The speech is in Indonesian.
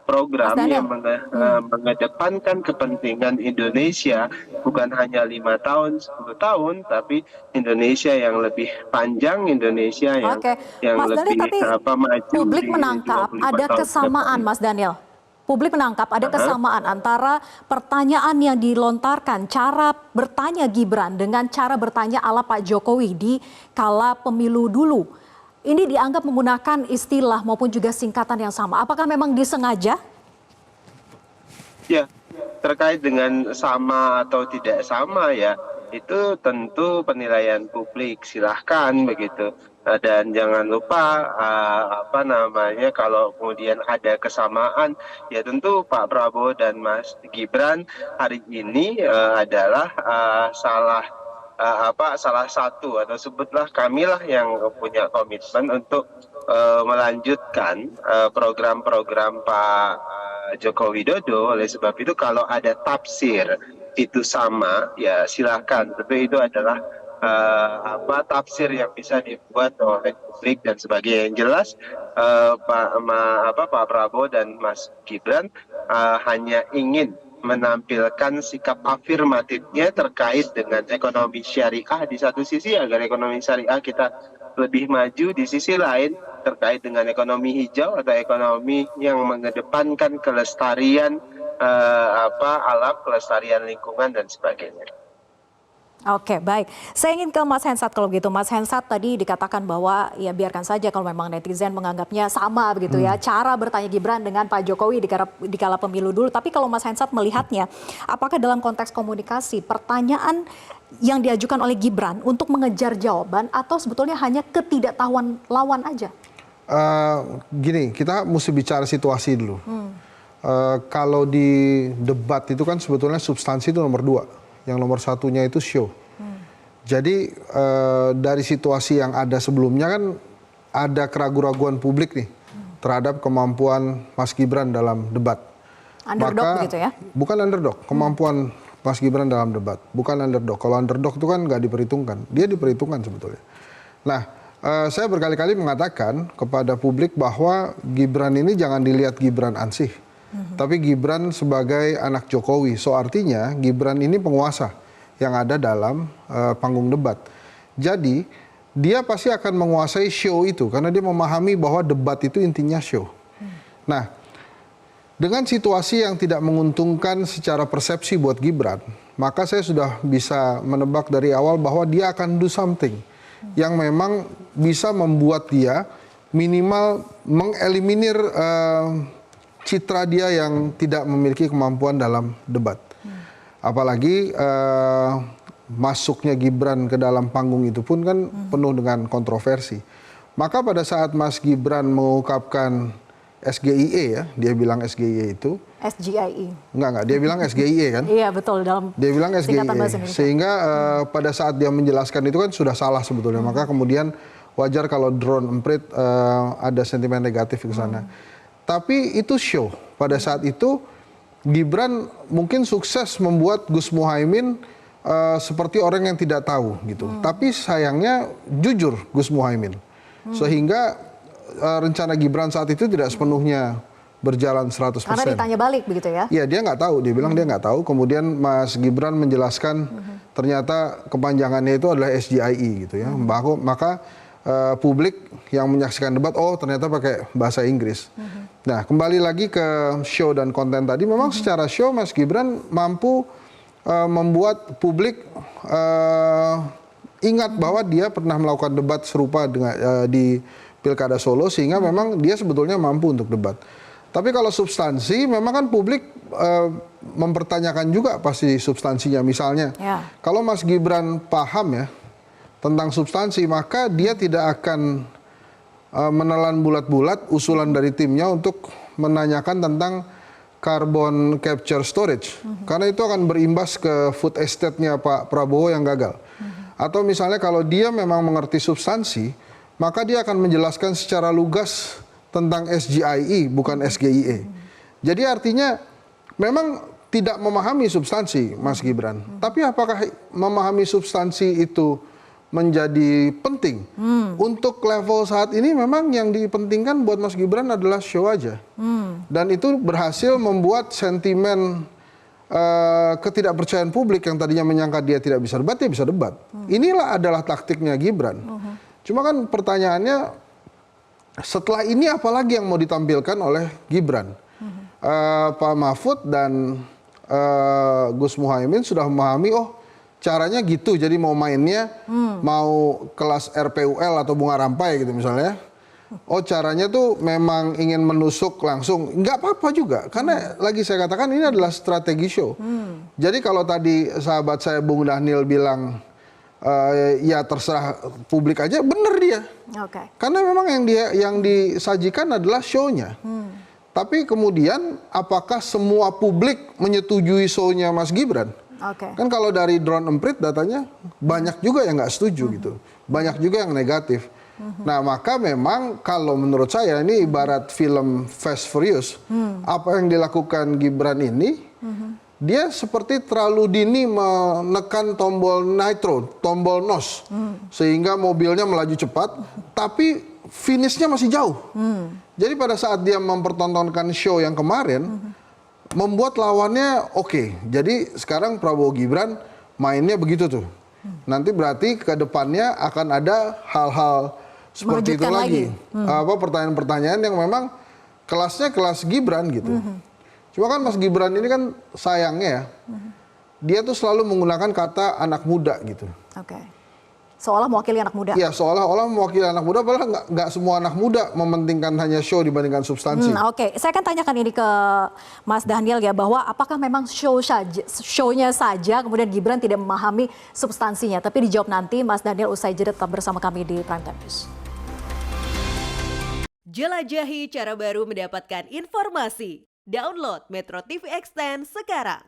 Mas program yang Daniel. mengedepankan kepentingan Indonesia bukan hanya 5 tahun, 10 tahun, tapi Indonesia yang lebih panjang, Indonesia yang Oke, Mas Daniel, lebih tapi maju publik di menangkap 25 ada tahun ke depan. kesamaan, Mas Daniel. Publik menangkap ada Aha. kesamaan antara pertanyaan yang dilontarkan, cara bertanya Gibran dengan cara bertanya ala Pak Jokowi di kala pemilu dulu. Ini dianggap menggunakan istilah maupun juga singkatan yang sama. Apakah memang disengaja? Ya, terkait dengan sama atau tidak sama ya, itu tentu penilaian publik, silahkan begitu. Dan jangan lupa apa namanya, kalau kemudian ada kesamaan, ya tentu Pak Prabowo dan Mas Gibran hari ini adalah salah satu, atau sebutlah kamilah yang punya komitmen untuk melanjutkan program-program Pak Joko Widodo. Oleh sebab itu kalau ada tafsir itu sama, ya silakan. Tapi itu adalah tafsir yang bisa dibuat oleh publik dan sebagainya. Yang jelas Pak Prabowo dan Mas Gibran hanya ingin menampilkan sikap afirmatifnya terkait dengan ekonomi syariah di satu sisi, agar ekonomi syariah kita lebih maju, di sisi lain terkait dengan ekonomi hijau atau ekonomi yang mengedepankan kelestarian alam, kelestarian lingkungan dan sebagainya. Oke, baik. Saya ingin ke Mas Hensat kalau gitu. Mas Hensat tadi dikatakan bahwa ya biarkan saja kalau memang netizen menganggapnya sama begitu ya. Cara bertanya Gibran dengan Pak Jokowi di kala pemilu dulu. Tapi kalau Mas Hensat melihatnya, apakah dalam konteks komunikasi pertanyaan yang diajukan oleh Gibran untuk mengejar jawaban atau sebetulnya hanya ketidaktahuan lawan aja? Gini, kita mesti bicara situasi dulu. Kalau di debat itu kan sebetulnya substansi itu nomor 2. Yang nomor satunya itu show. Jadi dari situasi yang ada sebelumnya kan ada keraguan-raguan publik nih terhadap kemampuan Mas Gibran dalam debat. Underdog begitu ya? Bukan underdog, kemampuan Mas Gibran dalam debat. Bukan underdog. Kalau underdog itu kan nggak diperhitungkan. Dia diperhitungkan sebetulnya. Nah, saya berkali-kali mengatakan kepada publik bahwa Gibran ini jangan dilihat Gibran ansih. Tapi Gibran sebagai anak Jokowi, so artinya Gibran ini penguasa yang ada dalam panggung debat. Jadi dia pasti akan menguasai show itu karena dia memahami bahwa debat itu intinya show. Nah, dengan situasi yang tidak menguntungkan secara persepsi buat Gibran, maka saya sudah bisa menebak dari awal bahwa dia akan do something yang memang bisa membuat dia minimal mengeliminir citra dia yang tidak memiliki kemampuan dalam debat. Apalagi masuknya Gibran ke dalam panggung itu pun kan penuh dengan kontroversi. Maka pada saat Mas Gibran mengungkapkan SGIE ya, dia bilang SGIE itu. SGIE. Enggak, dia bilang SGIE kan? Iya betul, dalam dia bilang SGIE. Sehingga pada saat dia menjelaskan itu kan sudah salah sebetulnya. Maka kemudian wajar kalau drone emprit ada sentimen negatif ke sana. Tapi itu show. Pada saat itu Gibran mungkin sukses membuat Gus Muhaimin seperti orang yang tidak tahu gitu. Tapi sayangnya jujur Gus Muhaimin. Sehingga rencana Gibran saat itu tidak sepenuhnya berjalan 100%. Karena ditanya balik begitu ya? Iya, dia nggak tahu. Dia bilang dia nggak tahu. Kemudian Mas Gibran menjelaskan ternyata kepanjangannya itu adalah SGIE gitu ya. Maka publik yang menyaksikan debat, oh ternyata pakai bahasa Inggris. Nah, kembali lagi ke show dan konten tadi, memang secara show Mas Gibran mampu membuat publik ingat bahwa dia pernah melakukan debat serupa dengan di Pilkada Solo, sehingga memang dia sebetulnya mampu untuk debat. Tapi kalau substansi, memang kan publik mempertanyakan juga pasti substansinya. Misalnya, kalau Mas Gibran paham ya tentang substansi, maka dia tidak akan menelan bulat-bulat usulan dari timnya untuk menanyakan tentang carbon capture storage. Karena itu akan berimbas ke food estate-nya Pak Prabowo yang gagal. Atau misalnya kalau dia memang mengerti substansi, maka dia akan menjelaskan secara lugas tentang SGIE, bukan SGIE. Jadi artinya memang tidak memahami substansi Mas Gibran. Tapi apakah memahami substansi itu menjadi penting. Untuk level saat ini memang yang dipentingkan buat Mas Gibran adalah show aja. Dan itu berhasil membuat sentimen ketidakpercayaan publik yang tadinya menyangka dia tidak bisa debat, dia bisa debat. Inilah adalah taktiknya Gibran. Cuma kan pertanyaannya, setelah ini apalagi yang mau ditampilkan oleh Gibran? Pak Mahfud dan Gus Muhaimin sudah memahami, oh caranya gitu, jadi mau mainnya mau kelas RPUL atau bunga rampai gitu misalnya. Oh caranya tuh memang ingin menusuk langsung, nggak apa-apa juga. Karena lagi saya katakan ini adalah strategi show. Jadi kalau tadi sahabat saya Bung Daniel bilang, ya terserah publik aja, bener dia. Karena memang yang disajikan adalah show-nya. Tapi kemudian apakah semua publik menyetujui show-nya Mas Gibran? Kan kalau dari drone emprit datanya banyak juga yang nggak setuju gitu. Banyak juga yang negatif. Nah maka memang kalau menurut saya ini ibarat film Fast Furious. Apa yang dilakukan Gibran ini, dia seperti terlalu dini menekan tombol nitro, tombol NOS. Sehingga mobilnya melaju cepat, tapi finishnya masih jauh. Jadi pada saat dia mempertontonkan show yang kemarin, membuat lawannya oke. Jadi sekarang Prabowo Gibran mainnya begitu tuh. Nanti berarti ke depannya akan ada hal-hal seperti itu lagi. Pertanyaan-pertanyaan yang memang kelasnya kelas Gibran gitu. Cuma kan Mas Gibran ini kan sayangnya ya, dia tuh selalu menggunakan kata anak muda gitu. Seolah mewakili anak muda. Iya, seolah-olah mewakili anak muda, padahal nggak semua anak muda mementingkan hanya show dibandingkan substansi. Saya akan tanyakan ini ke Mas Daniel ya, bahwa apakah memang show-nya saja, kemudian Gibran tidak memahami substansinya. Tapi dijawab nanti, Mas Daniel usai jeda, tetap bersama kami di Prime Time News. Jelajahi cara baru mendapatkan informasi. Download Metro TV Extend sekarang.